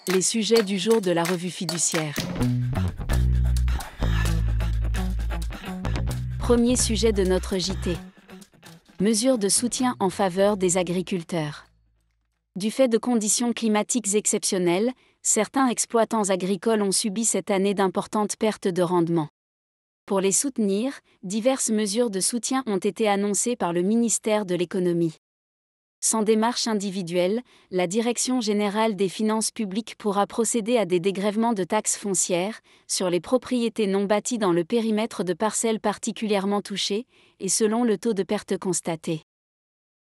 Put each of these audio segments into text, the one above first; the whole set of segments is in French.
Les sujets du jour de la revue fiduciaire. Premier sujet de notre JT. Mesures de soutien en faveur des agriculteurs. Du fait de conditions climatiques exceptionnelles, certains exploitants agricoles ont subi cette année d'importantes pertes de rendement. Pour les soutenir, diverses mesures de soutien ont été annoncées par le ministère de l'Économie. Sans démarche individuelle, la Direction générale des finances publiques pourra procéder à des dégrèvements de taxes foncières sur les propriétés non bâties dans le périmètre de parcelles particulièrement touchées, et selon le taux de perte constaté.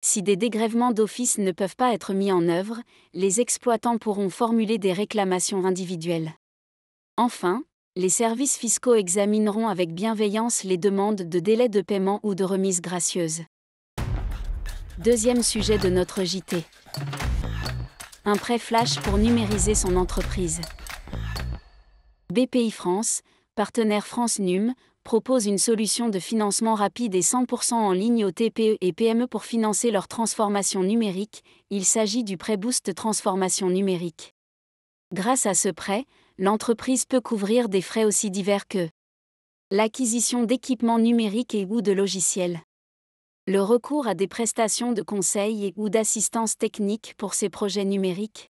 Si des dégrèvements d'office ne peuvent pas être mis en œuvre, les exploitants pourront formuler des réclamations individuelles. Enfin, les services fiscaux examineront avec bienveillance les demandes de délai de paiement ou de remise gracieuse. Deuxième sujet de notre JT. Un prêt flash pour numériser son entreprise. Bpifrance, partenaire France Num, propose une solution de financement rapide et 100% en ligne aux TPE et PME pour financer leur transformation numérique. Il s'agit du prêt Boost Transformation Numérique. Grâce à ce prêt, l'entreprise peut couvrir des frais aussi divers que l'acquisition d'équipements numériques et ou de logiciels, le recours à des prestations de conseil et ou d'assistance technique pour ces projets numériques,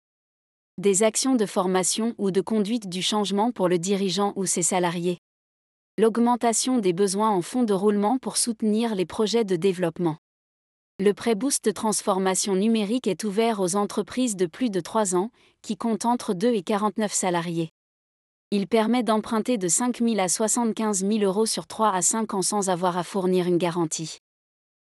des actions de formation ou de conduite du changement pour le dirigeant ou ses salariés, l'augmentation des besoins en fonds de roulement pour soutenir les projets de développement. Le prêt Boost Transformation Numérique est ouvert aux entreprises de plus de 3 ans, qui comptent entre 2 et 49 salariés. Il permet d'emprunter de 5 000 à 75 000 euros sur 3 à 5 ans sans avoir à fournir une garantie.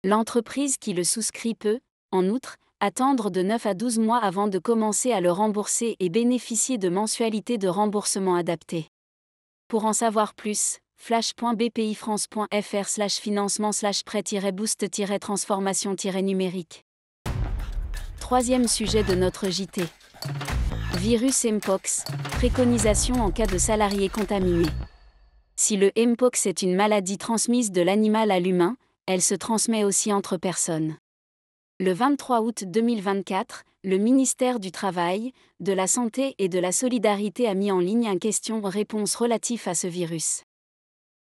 L'entreprise qui le souscrit peut, en outre, attendre de 9 à 12 mois avant de commencer à le rembourser et bénéficier de mensualités de remboursement adaptées. Pour en savoir plus, flash.bpifrance.fr/financement/prêt-boost-transformation-numérique. Troisième sujet de notre JT. Virus Mpox, préconisation en cas de salariés contaminés. Si le Mpox est une maladie transmise de l'animal à l'humain, elle se transmet aussi entre personnes. Le 23 août 2024, le ministère du Travail, de la Santé et de la Solidarité a mis en ligne un question-réponse relatif à ce virus.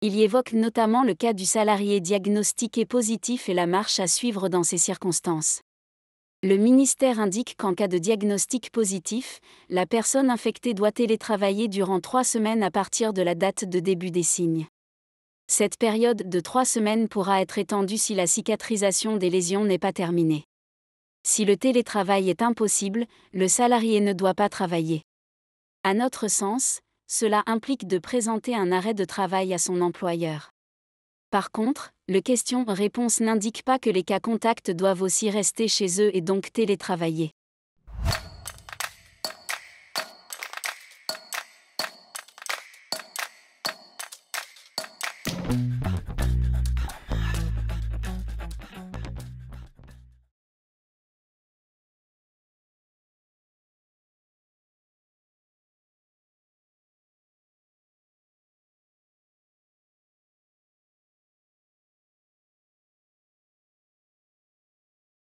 Il y évoque notamment le cas du salarié diagnostiqué positif et la marche à suivre dans ces circonstances. Le ministère indique qu'en cas de diagnostic positif, la personne infectée doit télétravailler durant 3 semaines à partir de la date de début des signes. Cette période de 3 semaines pourra être étendue si la cicatrisation des lésions n'est pas terminée. Si le télétravail est impossible, le salarié ne doit pas travailler. À notre sens, cela implique de présenter un arrêt de travail à son employeur. Par contre, le question-réponse n'indique pas que les cas contacts doivent aussi rester chez eux et donc télétravailler.